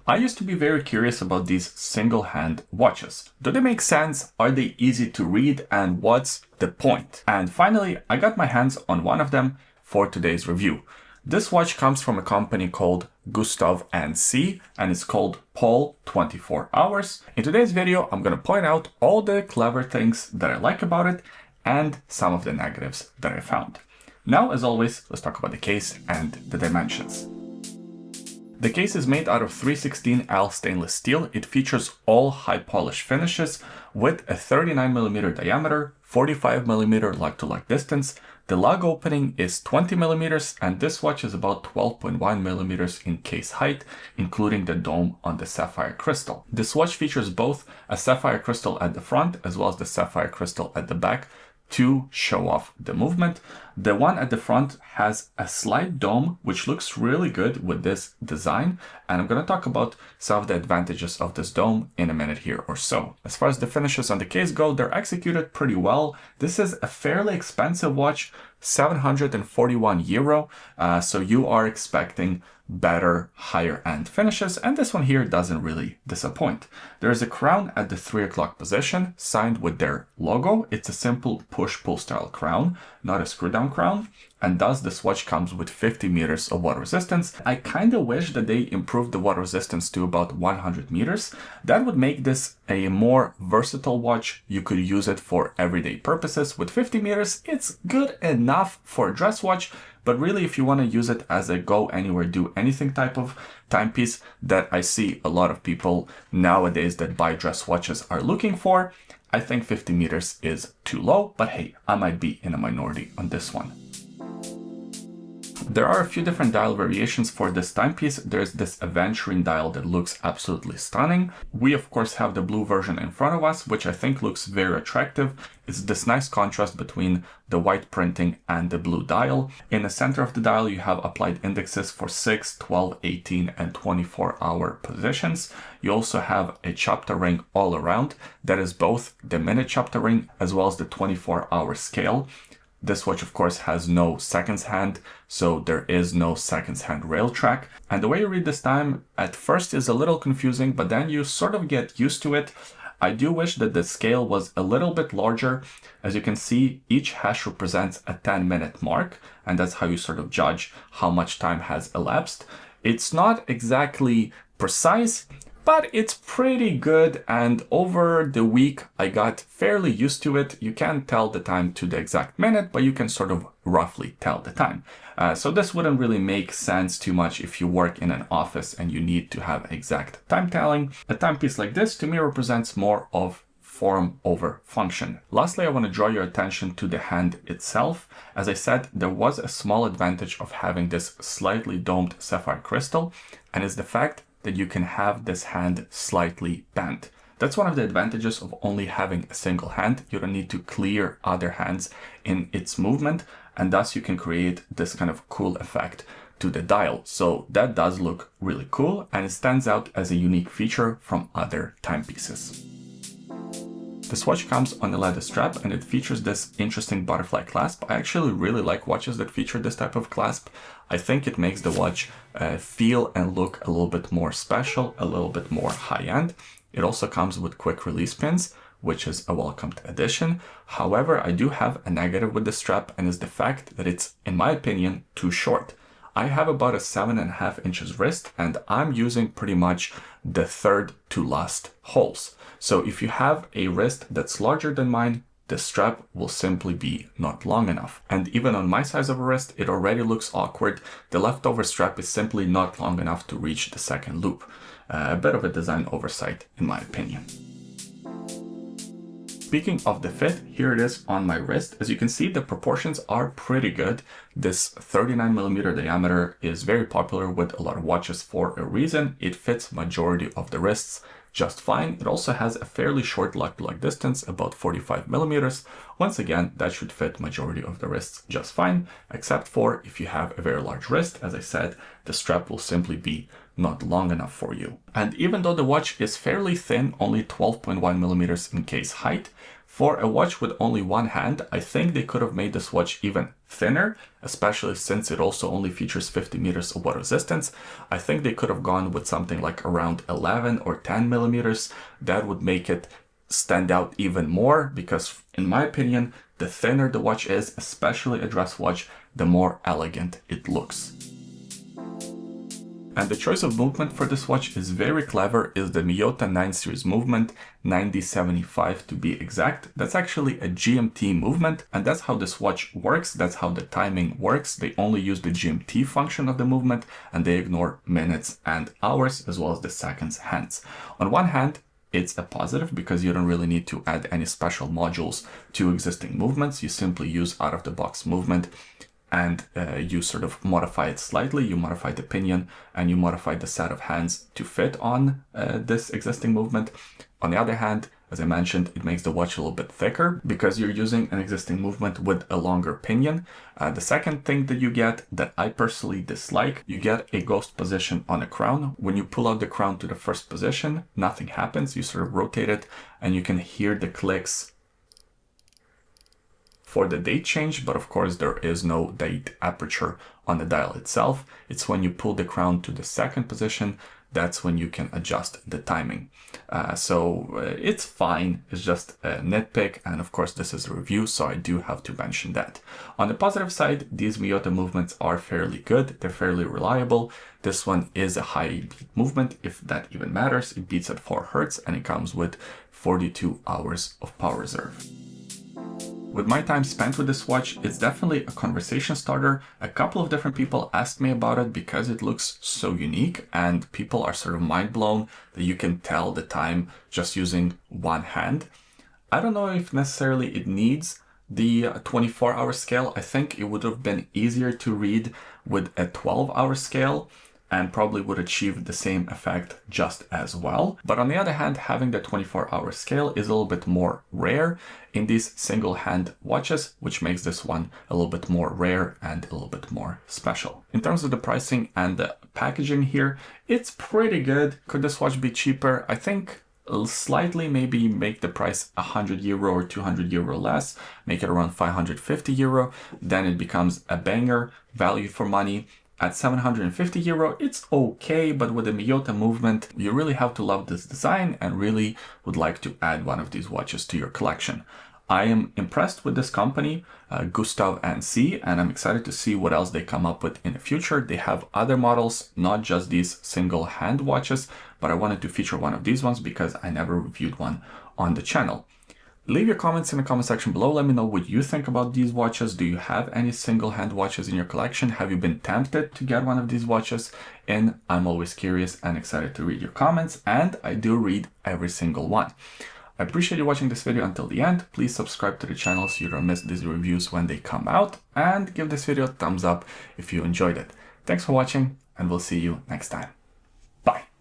I used to be very curious about these single-hand watches. Do they make sense? Are they easy to read? And what's the point? And finally, I got my hands on one of them for today's review. This watch comes from a company called Gustave Cie, and it's called Paul 24 Hours. In today's video, I'm going to point out all the clever things that I like about it and some of the negatives that I found. Now, as always, let's talk about the case and the dimensions. The case is made out of 316L stainless steel. It features all high polish finishes with a 39mm diameter, 45mm lug-to-lug distance. The lug opening is 20mm, and this watch is about 12.1mm in case height, including the dome on the sapphire crystal. This watch features both a sapphire crystal at the front as well as the sapphire crystal at the back to show off the movement. The one at the front has a slight dome, which looks really good with this design. And I'm going to talk about some of the advantages of this dome in a minute here or so. As far as the finishes on the case go, they're executed pretty well. This is a fairly expensive watch, €741. So you are expecting better, higher end finishes, and this one here doesn't really disappoint. There is a crown at the 3 o'clock position signed with their logo. It's a simple push-pull style crown, not a screw-down crown, and thus this watch comes with 50 meters of water resistance. I kind of wish that they improved the water resistance to about 100 meters. That would make this a more versatile watch. You could use it for everyday purposes. With 50 meters, it's good enough for a dress watch, but really if you want to use it as a go anywhere, do anything type of timepiece that I see a lot of people nowadays that buy dress watches are looking for, I think 50 meters is too low, but hey, I might be in a minority on this one. There are a few different dial variations for this timepiece. There's this aventurine dial that looks absolutely stunning. We of course have the blue version in front of us, which I think looks very attractive. It's this nice contrast between the white printing and the blue dial. In the center of the dial, you have applied indexes for 6, 12, 18, and 24-hour positions. You also have a chapter ring all around. That is both the minute chapter ring as well as the 24-hour scale. This watch, of course, has no seconds hand, so there is no seconds hand rail track. And the way you read this time at first is a little confusing, but then you sort of get used to it. I do wish that the scale was a little bit larger. As you can see, each hash represents a 10-minute mark, and that's how you sort of judge how much time has elapsed. It's not exactly precise, but it's pretty good, and over the week I got fairly used to it. You can't tell the time to the exact minute, but you can sort of roughly tell the time. So this wouldn't really make sense too much if you work in an office and you need to have exact time telling. A timepiece like this to me represents more of form over function. Lastly, I want to draw your attention to the hand itself. As I said, there was a small advantage of having this slightly domed sapphire crystal, and it's the fact that you can have this hand slightly bent. That's one of the advantages of only having a single hand. You don't need to clear other hands in its movement, and thus you can create this kind of cool effect to the dial. So that does look really cool, and it stands out as a unique feature from other timepieces. This watch comes on a leather strap, and it features this interesting butterfly clasp. I actually really like watches that feature this type of clasp. I think it makes the watch feel and look a little bit more special, a little bit more high-end. It also comes with quick release pins, which is a welcomed addition. However, I do have a negative with the strap, and is the fact that it's, in my opinion, too short. I have about a 7.5 inches wrist, and I'm using pretty much the third to last holes. So if you have a wrist that's larger than mine, the strap will simply be not long enough. And even on my size of a wrist, it already looks awkward. The leftover strap is simply not long enough to reach the second loop. A bit of a design oversight, in my opinion. Speaking of the fit, here it is on my wrist. As you can see, the proportions are pretty good. This 39mm diameter is very popular with a lot of watches for a reason. It fits majority of the wrists just fine. It also has a fairly short lug-to-lug distance, about 45mm. Once again, that should fit majority of the wrists just fine, except for if you have a very large wrist. As I said, the strap will simply be not long enough for you. And even though the watch is fairly thin, only 12.1mm in case height, For a watch with only one hand, I think they could have made this watch even thinner, especially since it also only features 50 meters of water resistance. I think they could have gone with something like around 11 or 10 millimeters. That would make it stand out even more because, in my opinion, the thinner the watch is, especially a dress watch, the more elegant it looks. And the choice of movement for this watch is very clever, is the Miyota 9 series movement, 9075 to be exact. That's actually a GMT movement, and that's how this watch works. That's how the timing works. They only use the GMT function of the movement, and they ignore minutes and hours, as well as the seconds hands. On one hand, it's a positive because you don't really need to add any special modules to existing movements. You simply use out-of-the-box movement, and you sort of modify it slightly. You modify the pinion and you modify the set of hands to fit on this existing movement. On the other hand, as I mentioned, it makes the watch a little bit thicker because you're using an existing movement with a longer pinion. The second thing that you get that I personally dislike, you get a ghost position on a crown. When you pull out the crown to the first position, nothing happens. You sort of rotate it and you can hear the clicks for the date change, but of course there is no date aperture on the dial itself. It's when you pull the crown to the second position, that's when you can adjust the timing. So it's fine, it's just a nitpick, and of course this is a review, so I do have to mention that. On the positive side, these Miyota movements are fairly good, they're fairly reliable. This one is a high beat movement, if that even matters. It beats at 4 Hz and it comes with 42 hours of power reserve. With my time spent with this watch, it's definitely a conversation starter. A couple of different people asked me about it because it looks so unique, and people are sort of mind blown that you can tell the time just using one hand. I don't know if necessarily it needs the 24-hour scale. I think it would have been easier to read with a 12-hour scale and probably would achieve the same effect just as well. But on the other hand, having the 24-hour scale is a little bit more rare in these single hand watches, which makes this one a little bit more rare and a little bit more special. In terms of the pricing and the packaging here, it's pretty good. Could this watch be cheaper? I think slightly, maybe make the price 100 euro or 200 euro less, make it around 550 euro, then it becomes a banger, value for money. At 750 euro, it's okay, but with the Miyota movement, you really have to love this design and really would like to add one of these watches to your collection. I am impressed with this company, Gustave Cie, and I'm excited to see what else they come up with in the future. They have other models, not just these single hand watches, but I wanted to feature one of these ones because I never reviewed one on the channel. Leave your comments in the comment section below. Let me know what you think about these watches. Do you have any single hand watches in your collection? Have you been tempted to get one of these watches? And I'm always curious and excited to read your comments, and I do read every single one. I appreciate you watching this video until the end. Please subscribe to the channel so you don't miss these reviews when they come out, and give this video a thumbs up if you enjoyed it. Thanks for watching, and we'll see you next time. Bye.